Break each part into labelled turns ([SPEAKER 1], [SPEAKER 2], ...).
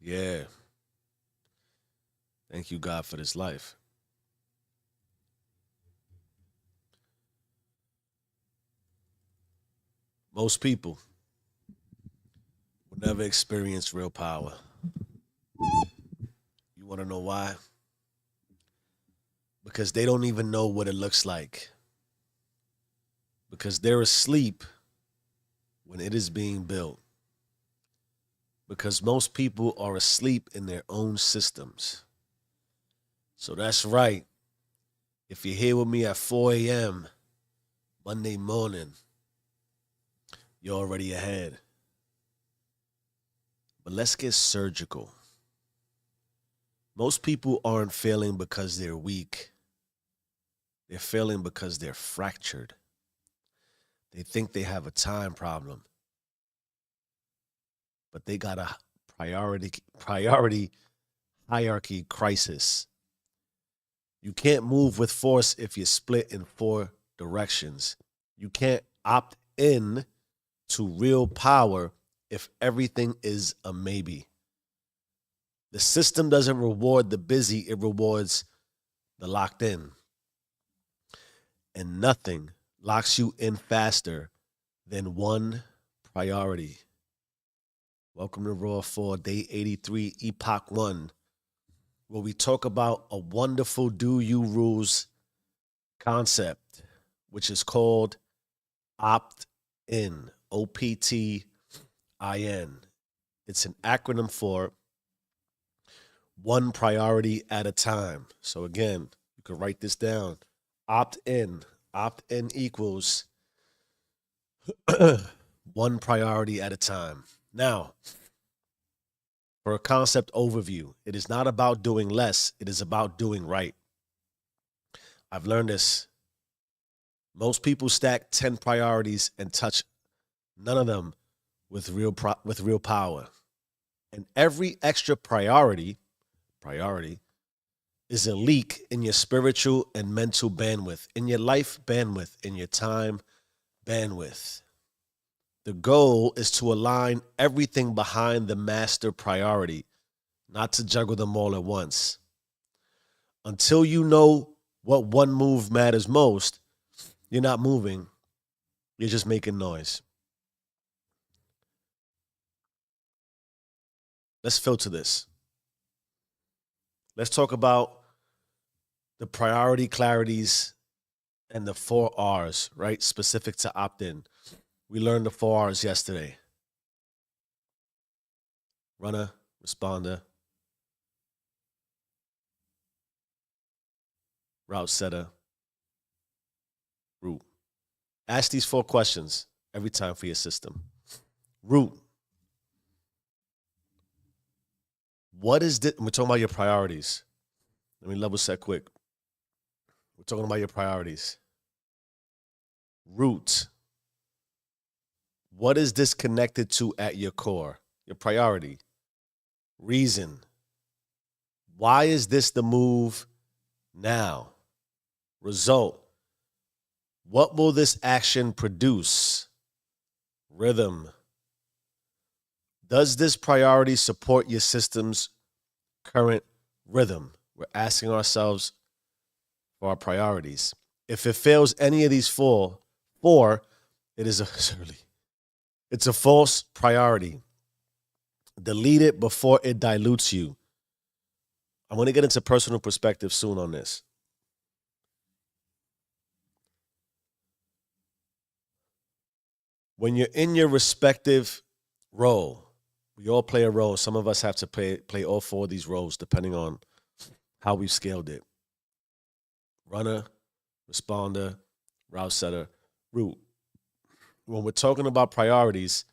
[SPEAKER 1] Yeah. Thank you, God, for this life. Most people will never experience real power. You want to know why? Because they don't even know what it looks like. Because they're asleep when it is being built. Because most people are asleep in their own systems. So that's right. If you're here with me at 4 a.m. Monday morning, you're already ahead. But let's get surgical. Most people aren't failing because they're weak. They're failing because they're fractured. They think they have a time problem, but they got a priority hierarchy crisis. You can't move with force if you're split in four directions. You can't opt in to real power if everything is a maybe. The system doesn't reward the busy, it rewards the locked in. And nothing locks you in faster than one priority. Welcome to Raw 4, Day 83, Epoch 1, where we talk about a wonderful do you rules concept, which is called opt in, OPTIN. It's an acronym for one priority at a time. So again, you can write this down. Opt in. Opt in equals one priority at a time. Now, for a concept overview, it is not about doing less, it is about doing right. I've learned this. Most people stack 10 priorities and touch none of them with real power. And every extra priority is a leak in your spiritual and mental bandwidth, in your life bandwidth, in your time bandwidth. The goal is to align everything behind the master priority, not to juggle them all at once. Until you know what one move matters most, you're not moving, you're just making noise. Let's filter this. Let's talk about the priority clarities and the four R's, right? Specific to opt in. We learned the four R's yesterday: runner, responder, route setter, route. Ask these four questions every time for your system. Route. What is this? We're talking about your priorities. Let me level set quick. We're talking about your priorities. Root. What is this connected to at your core? Your priority. Reason. Why is this the move now? Result. What will this action produce? Rhythm. Does this priority support your system's current rhythm? We're asking ourselves for our priorities. If it fails any of these four, it is it's a false priority. Delete it before it dilutes you. I'm going to get into personal perspective soon on this. When you're in your respective role, we all play a role. Some of us have to play all four of these roles depending on how we've scaled it. Runner, responder, route setter, route. When we're talking about priorities,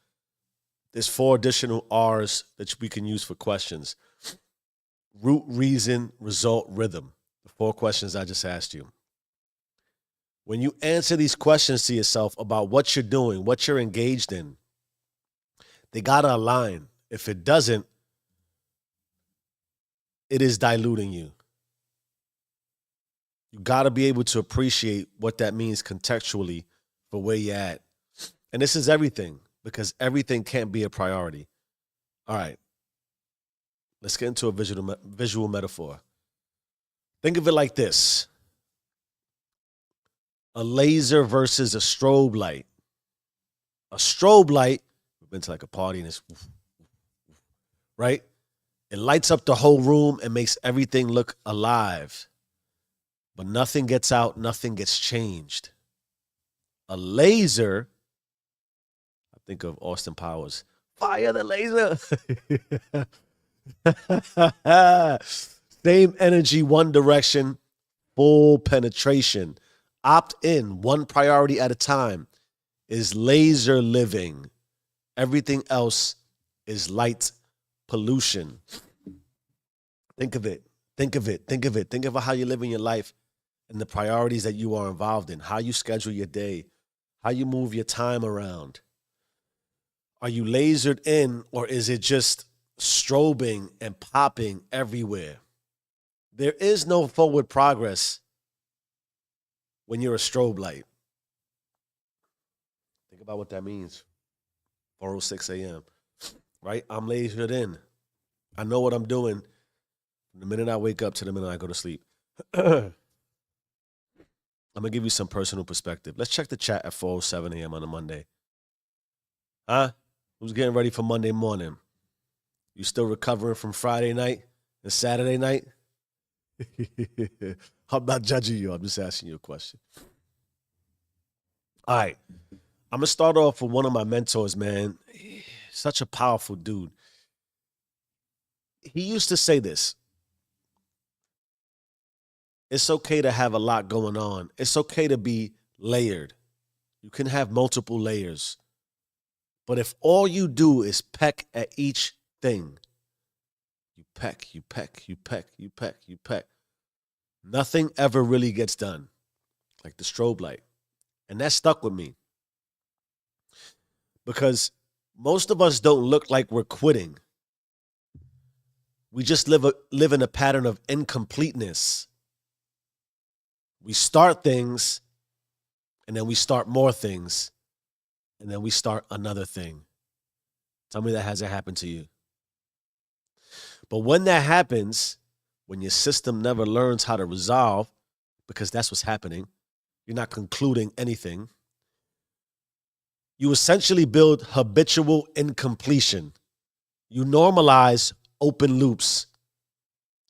[SPEAKER 1] there's four additional R's that we can use for questions: root, reason, result, rhythm. The four questions I just asked you. When you answer these questions to yourself about what you're doing, what you're engaged in, they got to align. If it doesn't, it is diluting you. You got to be able to appreciate what that means contextually for where you're at. And this is everything, because everything can't be a priority. All right. Let's get into a visual metaphor. Think of it like this: a laser versus a strobe light. A strobe light, we've been to like a party and it's right. It lights up the whole room and makes everything look alive. But nothing gets out, nothing gets changed. A laser, I think of Austin Powers. Fire the laser. Same energy, one direction, full penetration. Opt in, one priority at a time. Is laser living. Everything else is light pollution. Think of it. Think of it. Think of it. Think of how you're living your life and the priorities that you are involved in, how you schedule your day, how you move your time around. Are you lasered in, or is it just strobing and popping everywhere? There is no forward progress when you're a strobe light. Think about what that means. 4:06 a.m., right? I'm lasered in. I know what I'm doing from the minute I wake up to the minute I go to sleep. I'm going to give you some personal perspective. Let's check the chat at 4:07 a.m. on a Monday. Huh? Who's getting ready for Monday morning? You still recovering from Friday night and Saturday night? I'm not judging you. I'm just asking you a question. All right. I'm going to start off with one of my mentors, man. Such a powerful dude. He used to say this: it's okay to have a lot going on. It's okay to be layered. You can have multiple layers. But if all you do is peck at each thing, you peck, you peck, you peck, you peck, you peck, nothing ever really gets done, like the strobe light. And that stuck with me because most of us don't look like we're quitting. We just live in a pattern of incompleteness. We start things, and then we start more things, and then we start another thing. Tell me that hasn't happened to you. But when that happens, when your system never learns how to resolve, because that's what's happening, you're not concluding anything, you essentially build habitual incompletion. You normalize open loops.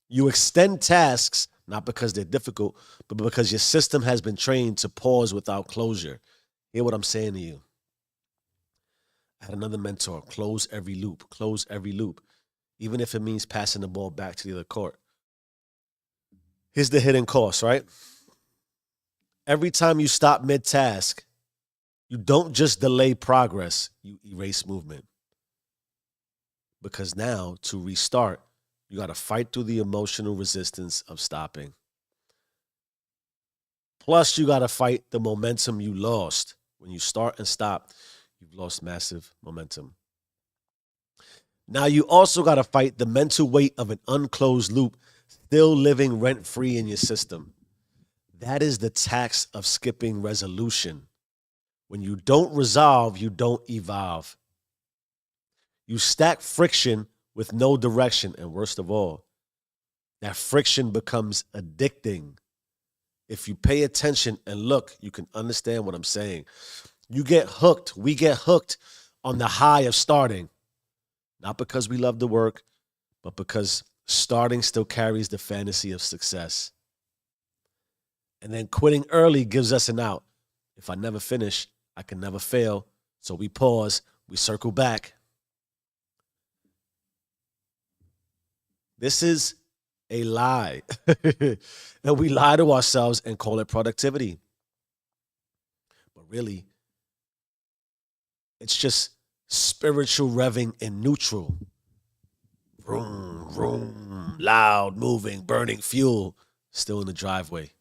[SPEAKER 1] You extend tasks, not because they're difficult, but because your system has been trained to pause without closure. Hear what I'm saying to you. I had another mentor: close every loop, close every loop, even if it means passing the ball back to the other court. Here's the hidden cost, right? Every time you stop mid-task, you don't just delay progress, you erase movement. Because now, to restart, you got to fight through the emotional resistance of stopping. Plus, you got to fight the momentum you lost. When you start and stop, you've lost massive momentum. Now, you also got to fight the mental weight of an unclosed loop still living rent-free in your system. That is the tax of skipping resolution. When you don't resolve, you don't evolve. You stack friction with no direction, and worst of all, that friction becomes addicting. If you pay attention and look, you can understand what I'm saying. You get hooked. We get hooked on the high of starting. Not because we love the work, but because starting still carries the fantasy of success. And then quitting early gives us an out. If I never finish, I can never fail. So we pause, we circle back. This is a lie. And we lie to ourselves and call it productivity. But really, it's just spiritual revving in neutral. Vroom, vroom, loud, moving, burning fuel, still in the driveway.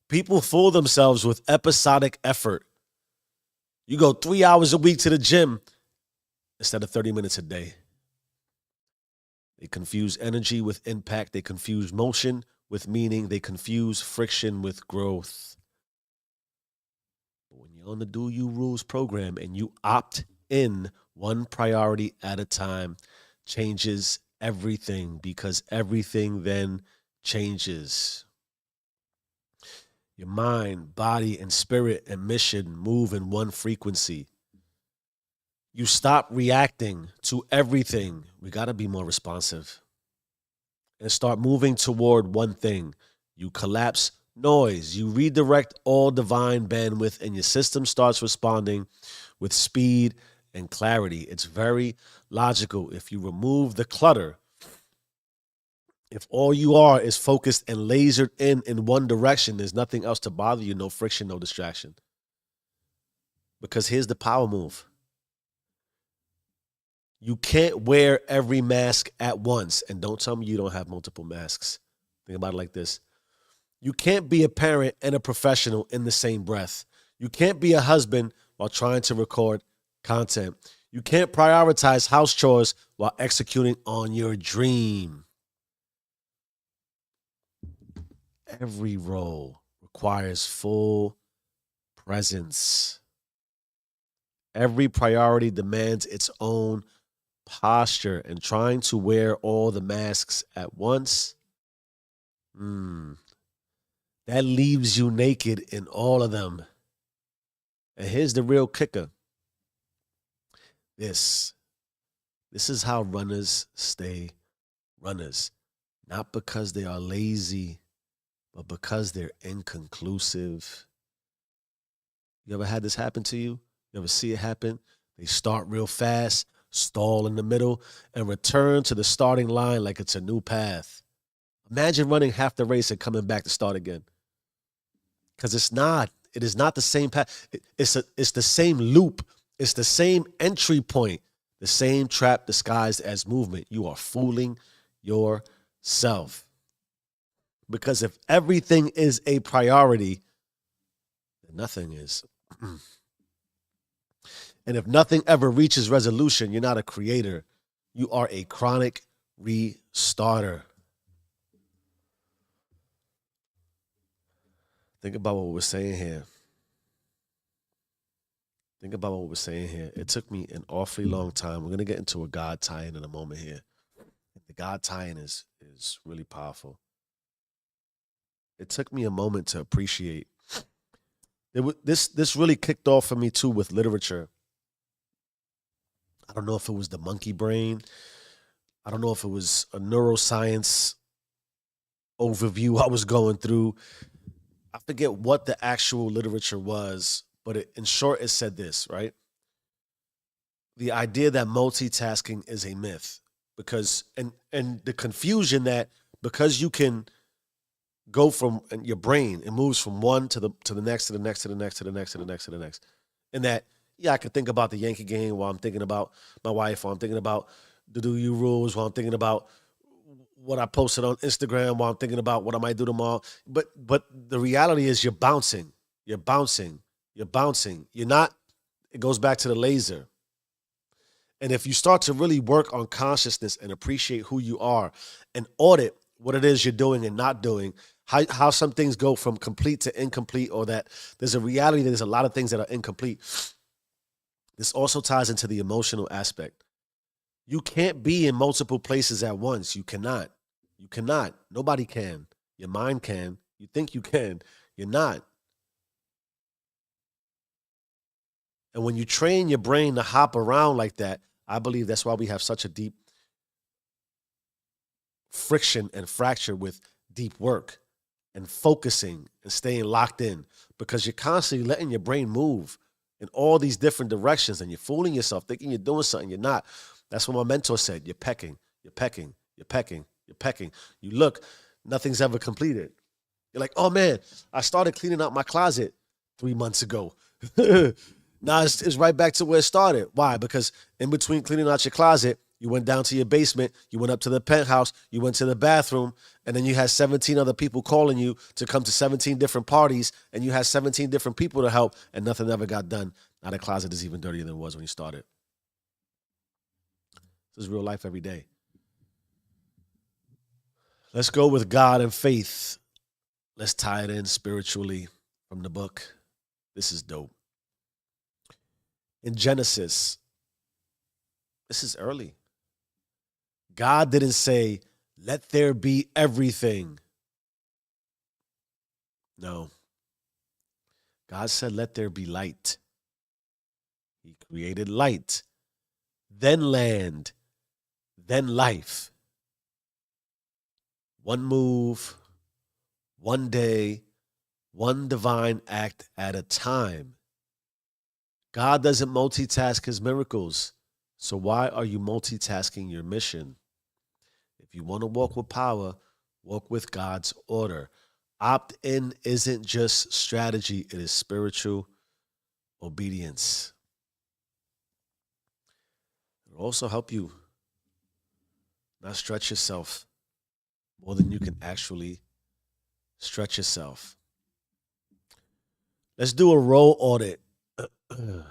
[SPEAKER 1] People fool themselves with episodic effort. You go 3 hours a week to the gym instead of 30 minutes a day. They confuse energy with impact. They confuse motion with meaning. They confuse friction with growth. But when you're on the Do You Rules program and you opt in one priority at a time, changes everything, because everything then changes. Your mind, body, and spirit and mission move in one frequency. You stop reacting to everything. We got to be more responsive and start moving toward one thing. You collapse noise. You redirect all divine bandwidth, and your system starts responding with speed and clarity. It's very logical. If you remove the clutter, if all you are is focused and lasered in one direction, there's nothing else to bother you, no friction, no distraction. Because here's the power move. You can't wear every mask at once. And don't tell me you don't have multiple masks. Think about it like this. You can't be a parent and a professional in the same breath. You can't be a husband while trying to record content. You can't prioritize house chores while executing on your dream. Every role requires full presence. Every priority demands its own posture, and trying to wear all the masks at once, that leaves you naked in all of them. And here's the real kicker. This is how runners stay runners. Not because they are lazy, but because they're inconclusive. You ever had this happen to you? You ever see it happen? They start real fast, stall in the middle, and return to the starting line like it's a new path. Imagine running half the race and coming back to start again. Because it's not. It is not the same path. It's the same loop. It's the same entry point. The same trap disguised as movement. You are fooling yourself. Because if everything is a priority, then nothing is. And if nothing ever reaches resolution, you're not a creator. You are a chronic restarter. Think about what we're saying here. Think about what we're saying here. It took me an awfully long time. We're going to get into a God tie-in in a moment here. The God tie-in is really powerful. It took me a moment to appreciate. This really kicked off for me too with literature. I don't know if it was the monkey brain. I don't know if it was a neuroscience overview I was going through. I forget what the actual literature was, but in short, it said this, right? The idea that multitasking is a myth, because and the confusion that because you can go from and your brain, it moves from one to the next to the next to the next to the next to the next to the next, and that I could think about the Yankee game while I'm thinking about my wife, while I'm thinking about the Y.O.U rules, while I'm thinking about what I posted on Instagram, while I'm thinking about what I might do tomorrow. But the reality is you're bouncing. You're bouncing. You're bouncing. You're not, it goes back to the laser. And if you start to really work on consciousness and appreciate who you are and audit what it is you're doing and not doing, how some things go from complete to incomplete, or that there's a reality that there's a lot of things that are incomplete. This also ties into the emotional aspect. You can't be in multiple places at once. You cannot. You cannot. Nobody can. Your mind can. You think you can. You're not. And when you train your brain to hop around like that, I believe that's why we have such a deep friction and fracture with deep work and focusing and staying locked in, because you're constantly letting your brain move in all these different directions and you're fooling yourself thinking you're doing something you're not. That's what my mentor said. You're pecking, you're pecking, you're pecking, you're pecking. You look, nothing's ever completed. You're like, oh man, I started cleaning out my closet 3 months ago. Now it's right back to where it started. Why? Because in between cleaning out your closet, you went down to your basement, you went up to the penthouse, you went to the bathroom, and then you had 17 other people calling you to come to 17 different parties, and you had 17 different people to help, and nothing ever got done. Now the closet is even dirtier than it was when you started. This is real life every day. Let's go with God and faith. Let's tie it in spiritually from the book. This is dope. In Genesis, this is early. God didn't say, let there be everything. No. God said, let there be light. He created light, then land, then life. One move, one day, one divine act at a time. God doesn't multitask his miracles. So why are you multitasking your mission? If you want to walk with power, walk with God's order. Opt-in isn't just strategy, it is spiritual obedience. It'll also help you not stretch yourself more than you can actually stretch yourself. Let's do a role audit and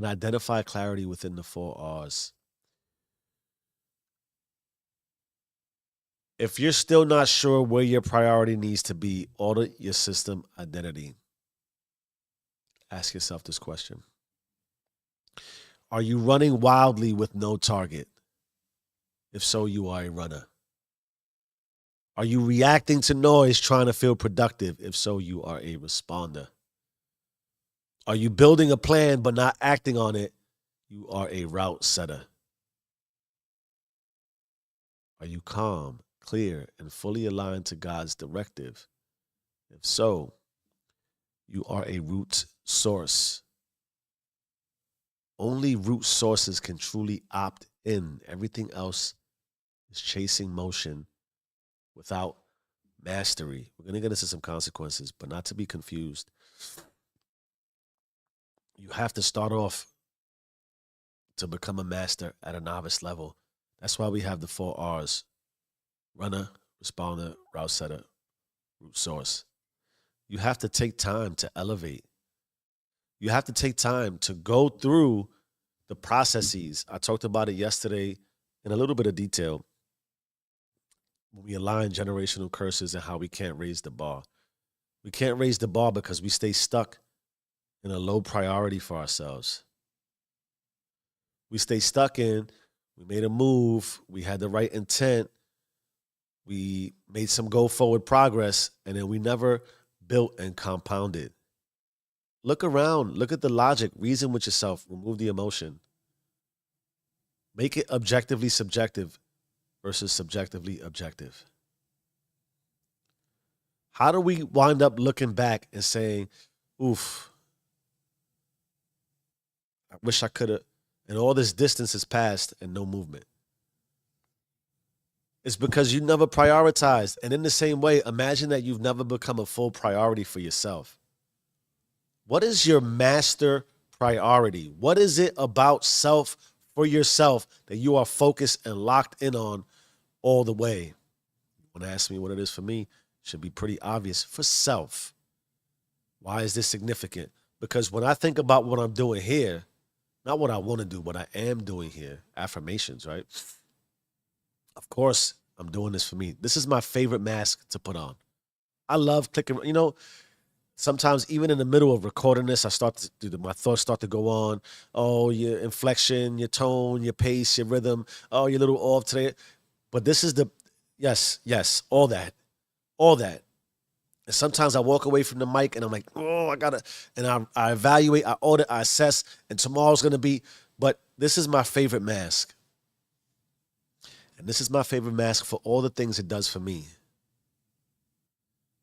[SPEAKER 1] identify clarity within the 4 R's. If you're still not sure where your priority needs to be, audit your system identity. Ask yourself this question. Are you running wildly with no target? If so, you are a runner. Are you reacting to noise trying to feel productive? If so, you are a responder. Are you building a plan but not acting on it? You are a route setter. Are you calm, clear, and fully aligned to God's directive? If so, you are a root source. Only root sources can truly opt in. Everything else is chasing motion without mastery. We're going to get into some consequences, but not to be confused. You have to start off to become a master at a novice level. That's why we have the 4 R's: runner, responder, route setter, root source. You have to take time to elevate. You have to take time to go through the processes. I talked about it yesterday in a little bit of detail when we align generational curses and how we can't raise the bar. We can't raise the bar because we stay stuck in a low priority for ourselves. We stay stuck in, we made a move, we had the right intent, we made some go forward progress, and then we never built and compounded. Look around, look at the logic, reason with yourself, remove the emotion. Make it objectively subjective versus subjectively objective. How do we wind up looking back and saying, oof, I wish I could have, and all this distance has passed and no movement? It's because you never prioritized. And in the same way, imagine that you've never become a full priority for yourself. What is your master priority? What is it about self for yourself that you are focused and locked in on all the way? When ask me what it is for me, it should be pretty obvious. For self. Why is this significant? Because when I think about what I'm doing here, not what I want to do, what I am doing here, affirmations, right? Of course, I'm doing this for me. This is my favorite mask to put on. I love clicking, sometimes even in the middle of recording this, my thoughts start to go on. Oh, your inflection, your tone, your pace, your rhythm. Oh, you're a little off today. But this is yes, all that. And sometimes I walk away from the mic and I'm like, oh, and I evaluate, I audit, I assess, and tomorrow's going to be, but this is my favorite mask. And this is my favorite mask for all the things it does for me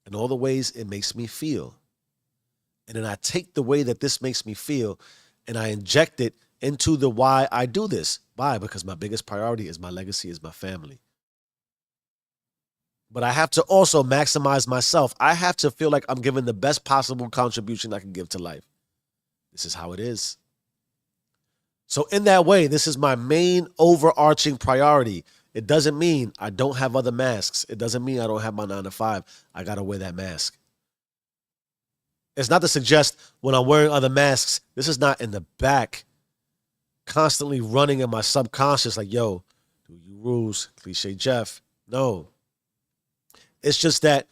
[SPEAKER 1] and all the ways it makes me feel. And then I take the way that this makes me feel and I inject it into the why I do this. Why? Because my biggest priority is my legacy, is my family. But I have to also maximize myself. I have to feel like I'm giving the best possible contribution I can give to life. This is how it is. So in that way, this is my main overarching priority. It doesn't mean I don't have other masks. It doesn't mean I don't have my 9 to 5. I got to wear that mask. It's not to suggest when I'm wearing other masks, this is not in the back, constantly running in my subconscious like, yo, do you rules, cliche Jeff. No. It's just that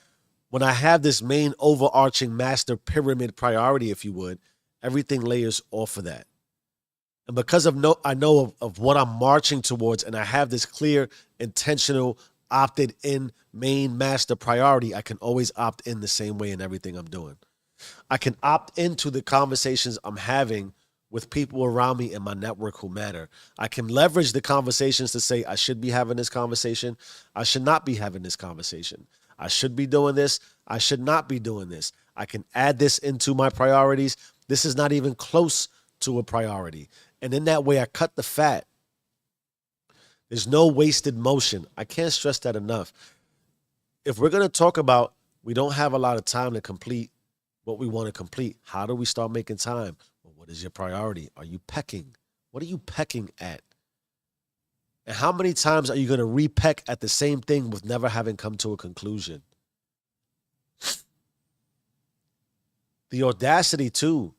[SPEAKER 1] when I have this main overarching master pyramid priority, if you would, everything layers off of that. And because I know of what I'm marching towards, and I have this clear, intentional, opted in main master priority, I can always opt in the same way in everything I'm doing. I can opt into the conversations I'm having with people around me in my network who matter. I can leverage the conversations to say, I should be having this conversation. I should not be having this conversation. I should be doing this. I should not be doing this. I can add this into my priorities. This is not even close to a priority. And in that way, I cut the fat. There's no wasted motion. I can't stress that enough. If we're going to talk about we don't have a lot of time to complete what we want to complete, how do we start making time? Well, what is your priority? Are you pecking? What are you pecking at? And how many times are you going to repeck at the same thing with never having come to a conclusion? The audacity, too,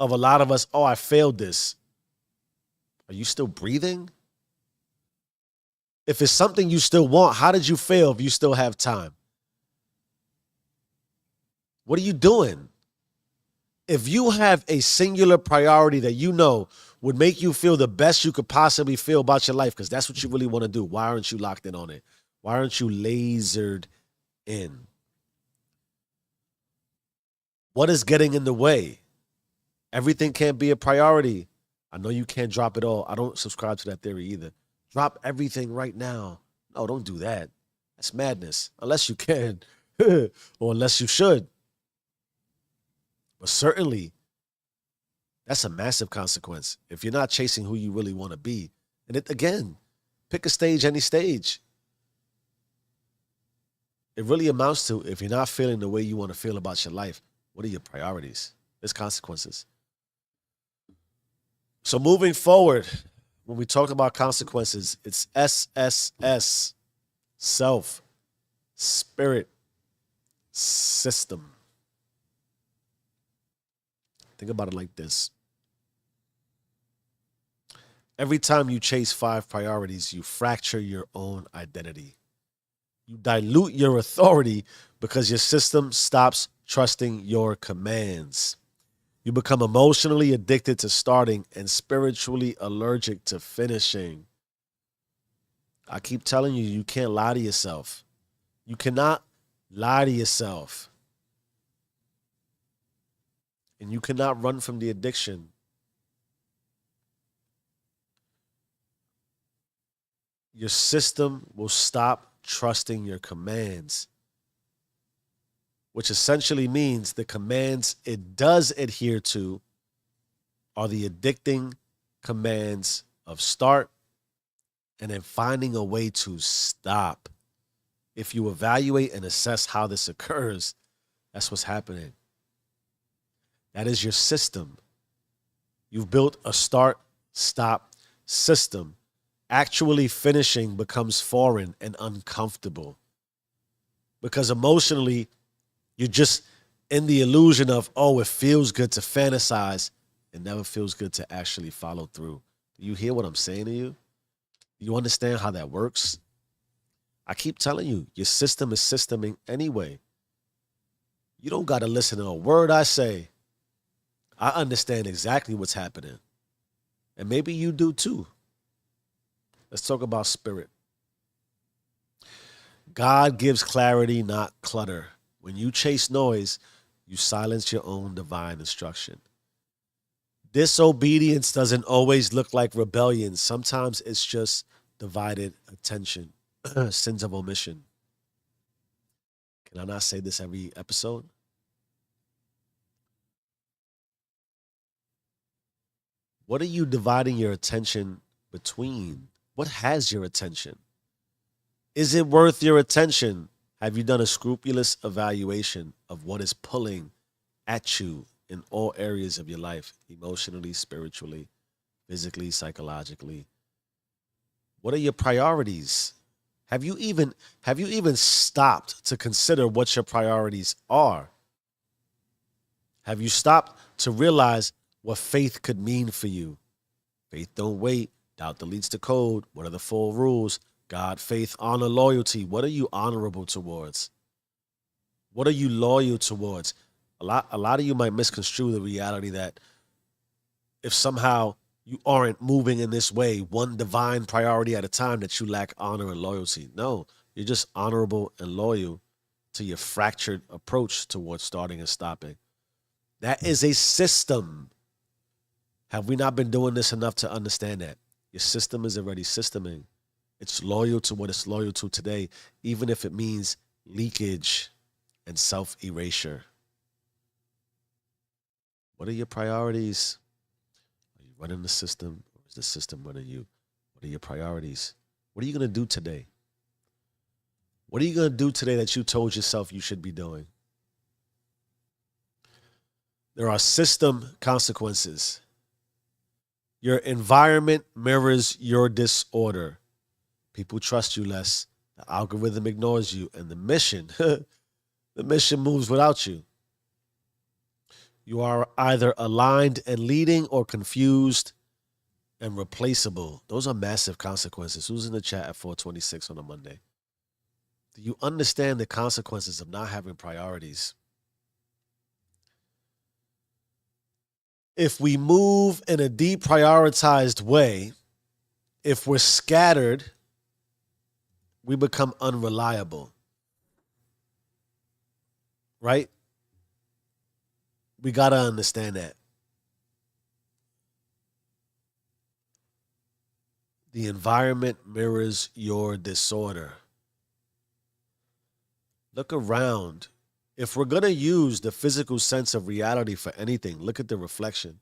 [SPEAKER 1] of a lot of us, oh, I failed this. Are you still breathing? If it's something you still want, how did you fail if you still have time? What are you doing? If you have a singular priority that you know would make you feel the best you could possibly feel about your life, because that's what you really want to do, why aren't you locked in on it? Why aren't you lasered in? What is getting in the way? Everything can't be a priority. I know you can't drop it all. I don't subscribe to that theory either. Drop everything right now. No, don't do that. That's madness. Unless you can, or unless you should. But certainly, that's a massive consequence if you're not chasing who you really want to be. And it, again, pick a stage, any stage. It really amounts to, if you're not feeling the way you want to feel about your life, what are your priorities? There's consequences. So moving forward, when we talk about consequences, it's SSS, self, spirit, system. Think about it like this. Every time you chase 5 priorities, you fracture your own identity. You dilute your authority because your system stops trusting your commands. You become emotionally addicted to starting and spiritually allergic to finishing. I keep telling you, you can't lie to yourself. You cannot lie to yourself. And you cannot run from the addiction. Your system will stop trusting your commands, which essentially means the commands it does adhere to are the addicting commands of start and then finding a way to stop. If you evaluate and assess how this occurs, that's what's happening. That is your system. You've built a start-stop system. Actually finishing becomes foreign and uncomfortable because emotionally, you're just in the illusion of, oh, it feels good to fantasize. It never feels good to actually follow through. Do you hear what I'm saying to you? Do you understand how that works? I keep telling you, your system is systeming anyway. You don't got to listen to a word I say. I understand exactly what's happening. And maybe you do too. Let's talk about spirit. God gives clarity, not clutter. When you chase noise, you silence your own divine instruction. Disobedience doesn't always look like rebellion. Sometimes it's just divided attention, sins of omission. Can I not say this every episode? What are you dividing your attention between? What has your attention? Is it worth your attention? Have you done a scrupulous evaluation of what is pulling at you in all areas of your life, emotionally, spiritually, physically, psychologically? What are your priorities? Have you even stopped to consider what your priorities are? Have you stopped to realize what faith could mean for you? Faith don't wait. Doubt deletes the code. What are the 4 rules? God, faith, honor, loyalty. What are you honorable towards? What are you loyal towards? A lot of you might misconstrue the reality that if somehow you aren't moving in this way, one divine priority at a time, that you lack honor and loyalty. No, you're just honorable and loyal to your fractured approach towards starting and stopping. That is a system. Have we not been doing this enough to understand that? Your system is already systeming. It's loyal to what it's loyal to today, even if it means leakage and self erasure. What are your priorities? Are you running the system, or is the system running you? What are your priorities? What are you going to do today? What are you going to do today that you told yourself you should be doing? There are system consequences. Your environment mirrors your disorder. People trust you less. The algorithm ignores you, and the mission, the mission moves without you. You are either aligned and leading or confused and replaceable. Those are massive consequences. Who's in the chat at 426 on a Monday? Do you understand the consequences of not having priorities? If we move in a deprioritized way, if we're scattered, we become unreliable. Right? We got to understand that. The environment mirrors your disorder. Look around. If we're going to use the physical sense of reality for anything, look at the reflection.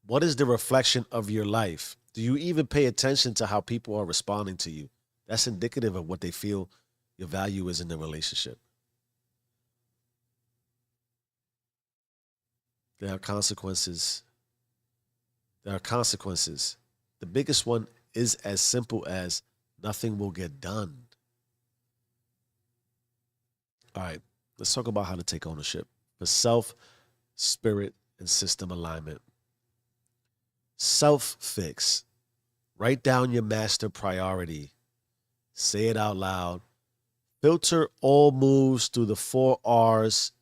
[SPEAKER 1] What is the reflection of your life? Do you even pay attention to how people are responding to you? That's indicative of what they feel your value is in the relationship. There are consequences. There are consequences. The biggest one is as simple as nothing will get done. All right, let's talk about how to take ownership for self, spirit, and system alignment. Self fix. Write down your master priority. Say it out loud. Filter all moves through the 4 R's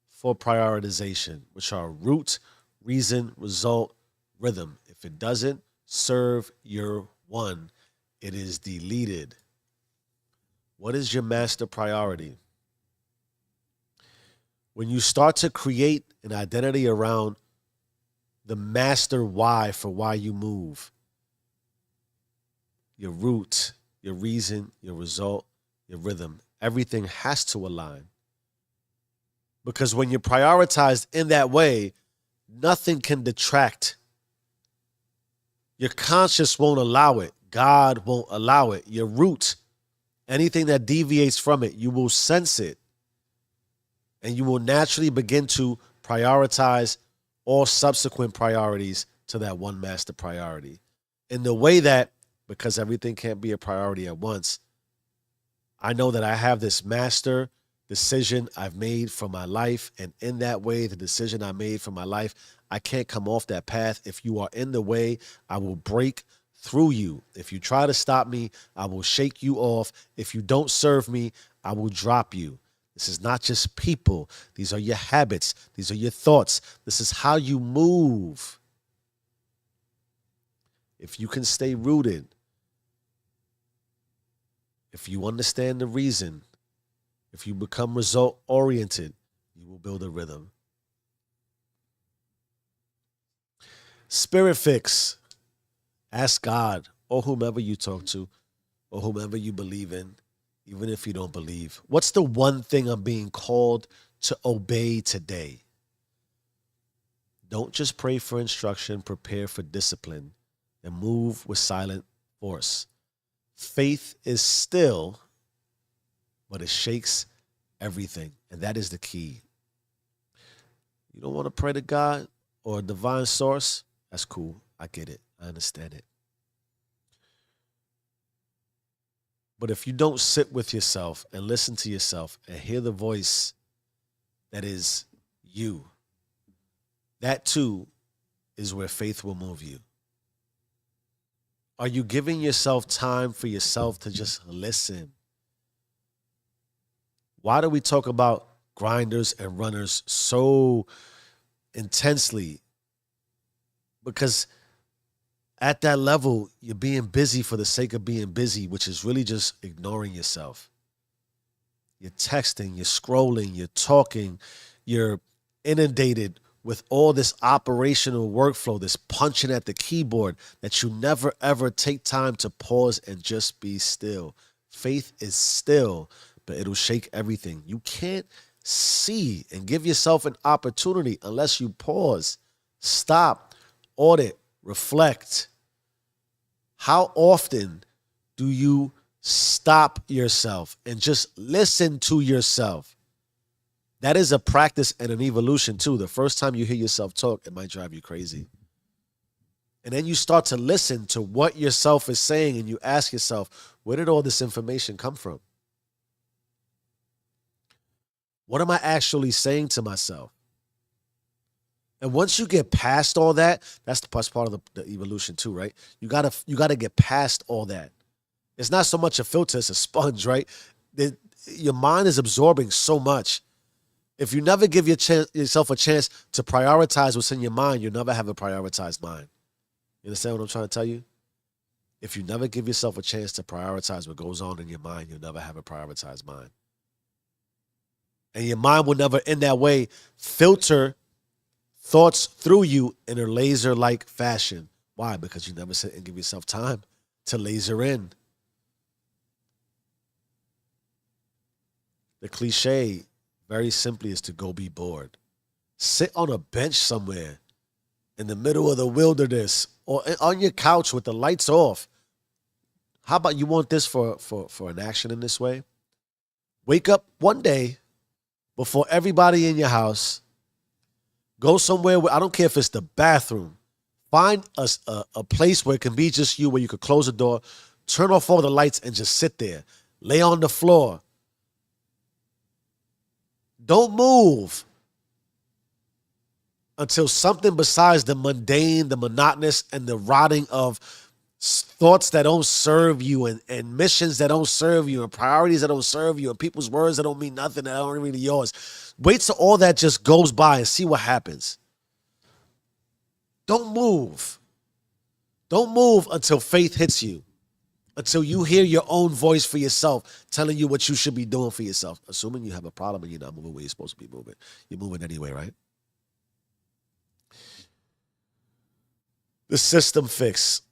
[SPEAKER 1] for prioritization, which are root, reason, result, rhythm. If it doesn't serve your one, it is deleted. What is your master priority? When you start to create an identity around the master why for why you move, your root, your reason, your result, your rhythm, everything has to align. Because when you're prioritized in that way, nothing can detract. Your conscious won't allow it. God won't allow it. Your root, anything that deviates from it, you will sense it. And you will naturally begin to prioritize all subsequent priorities to that one master priority. In the way that, because everything can't be a priority at once, I know that I have this master decision I've made for my life. And in that way, the decision I made for my life, I can't come off that path. If you are in the way, I will break through you. If you try to stop me, I will shake you off. If you don't serve me, I will drop you. This is not just people. These are your habits. These are your thoughts. This is how you move. If you can stay rooted, if you understand the reason, if you become result oriented, you will build a rhythm. Spirit fix. Ask God or whomever you talk to or whomever you believe in, even if you don't believe. What's the one thing I'm being called to obey today? Don't just pray for instruction, prepare for discipline, and move with silent force. Faith is still, but it shakes everything. And that is the key. You don't want to pray to God or a divine source? That's cool. I get it. I understand it. But if you don't sit with yourself and listen to yourself and hear the voice that is you, that too is where faith will move you. Are you giving yourself time for yourself to just listen? Why do we talk about grinders and runners so intensely? Because at that level, you're being busy for the sake of being busy, which is really just ignoring yourself. You're texting, you're scrolling, you're talking, you're inundated with all this operational workflow, this punching at the keyboard that you never ever take time to pause and just be still. Faith is still, but it'll shake everything. You can't see and give yourself an opportunity unless you pause, stop, audit, reflect. How often do you stop yourself and just listen to yourself? That is a practice and an evolution too. The first time you hear yourself talk, it might drive you crazy. And then you start to listen to what yourself is saying and you ask yourself, where did all this information come from? What am I actually saying to myself? And once you get past all that, that's the part of the evolution too, right? You gotta get past all that. It's not so much a filter, it's a sponge, right? Your mind is absorbing so much. If you never give yourself a chance to prioritize what's in your mind, you'll never have a prioritized mind. You understand what I'm trying to tell you? If you never give yourself a chance to prioritize what goes on in your mind, you'll never have a prioritized mind. And your mind will never, in that way, filter thoughts through you in a laser-like fashion. Why? Because you never sit and give yourself time to laser in. The cliche, very simply, is to go be bored. Sit on a bench somewhere in the middle of the wilderness or on your couch with the lights off. How about you want this for an action in this way? Wake up one day before everybody in your house. Go somewhere where, I don't care if it's the bathroom. Find a place where it can be just you, where you could close the door, turn off all the lights, and just sit there. Lay on the floor. Don't move until something besides the mundane, the monotonous, and the rotting of thoughts that don't serve you and missions that don't serve you and priorities that don't serve you and people's words that don't mean nothing, that aren't really yours. Wait till all that just goes by and see what happens. Don't move. Don't move until faith hits you, until you hear your own voice for yourself telling you what you should be doing for yourself, assuming you have a problem and you're not moving where you're supposed to be moving. You're moving anyway, right? The system fix.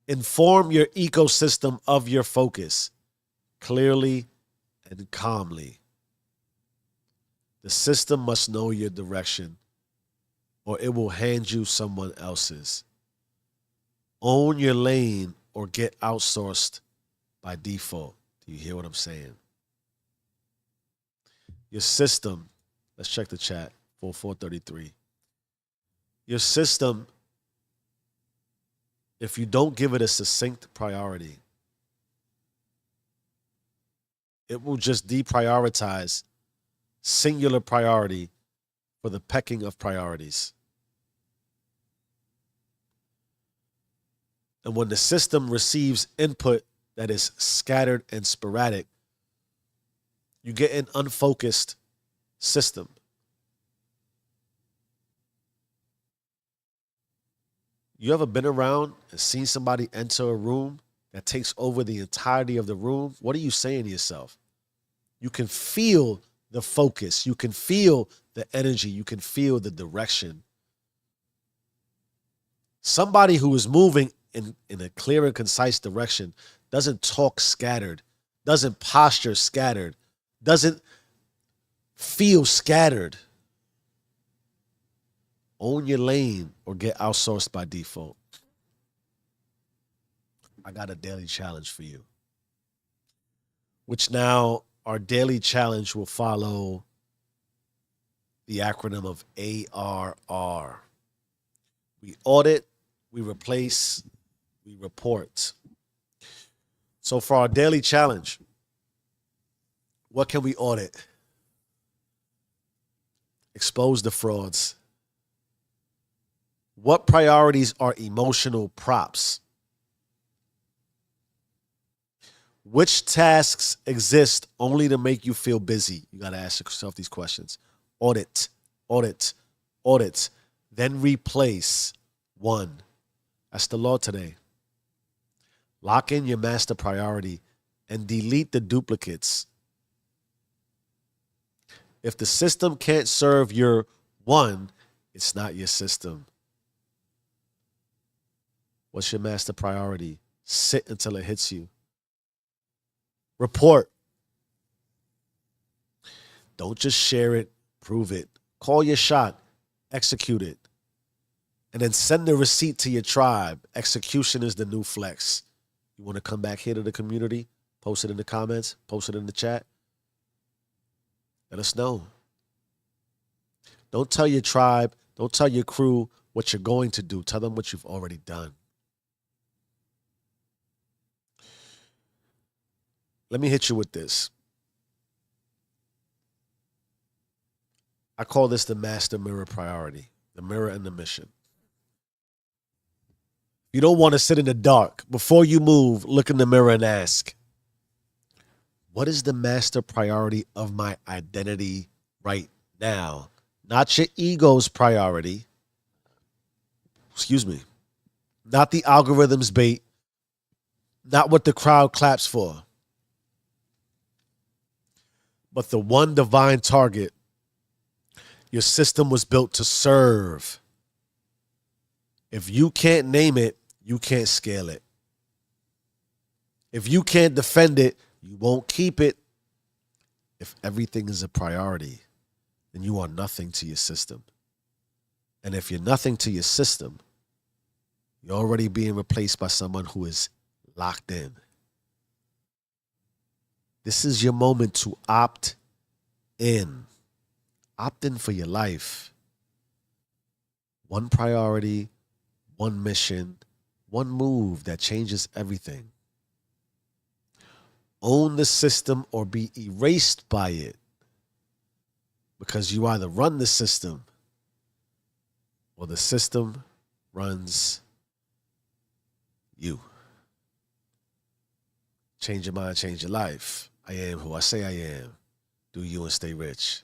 [SPEAKER 1] Inform your ecosystem of your focus clearly and calmly. The system must know your direction or it will hand you someone else's. Own your lane or get outsourced by default. Do you hear what I'm saying? Your system, let's check the chat, 4433. Your system, if you don't give it a succinct priority, it will just deprioritize singular priority for the pecking of priorities. And when the system receives input that is scattered and sporadic, you get an unfocused system. You ever been around and seen somebody enter a room that takes over the entirety of the room? What are you saying to yourself? You can feel the focus. You can feel the energy. You can feel the direction. Somebody who is moving in a clear and concise direction doesn't talk scattered, doesn't posture scattered, doesn't feel scattered. Own your lane or get outsourced by default. I got a daily challenge for you, which now our daily challenge will follow the acronym of ARR. We audit, we replace, we report. So for our daily challenge, what can we audit? Expose the frauds. What priorities are emotional props? Which tasks exist only to make you feel busy? You got to ask yourself these questions. Audit, audit, audit. then replace one. That's the law today. Lock in your master priority and delete the duplicates. If the system can't serve your one, it's not your system. What's your master priority? Sit until it hits you. Report. Don't just share it, prove it. Call your shot, execute it. And then send the receipt to your tribe. Execution is the new flex. You want to come back here to the community? Post it in the comments, post it in the chat. Let us know. Don't tell your tribe, don't tell your crew what you're going to do. Tell them what you've already done. Let me hit you with this. I call this the master mirror priority, the mirror and the mission. You don't want to sit in the dark. Before you move, look in the mirror and ask, what is the master priority of my identity right now? Not your ego's priority. Excuse me. Not the algorithm's bait. Not what the crowd claps for. But the one divine target your system was built to serve. If you can't name it, you can't scale it. If you can't defend it, you won't keep it. If everything is a priority, then you are nothing to your system. And if you're nothing to your system, you're already being replaced by someone who is locked in. This is your moment to opt in. Opt in for your life. One priority, one mission, one move that changes everything. Own the system or be erased by it. Because you either run the system or the system runs you. Change your mind, change your life. I am who I say I am. Do you and stay rich.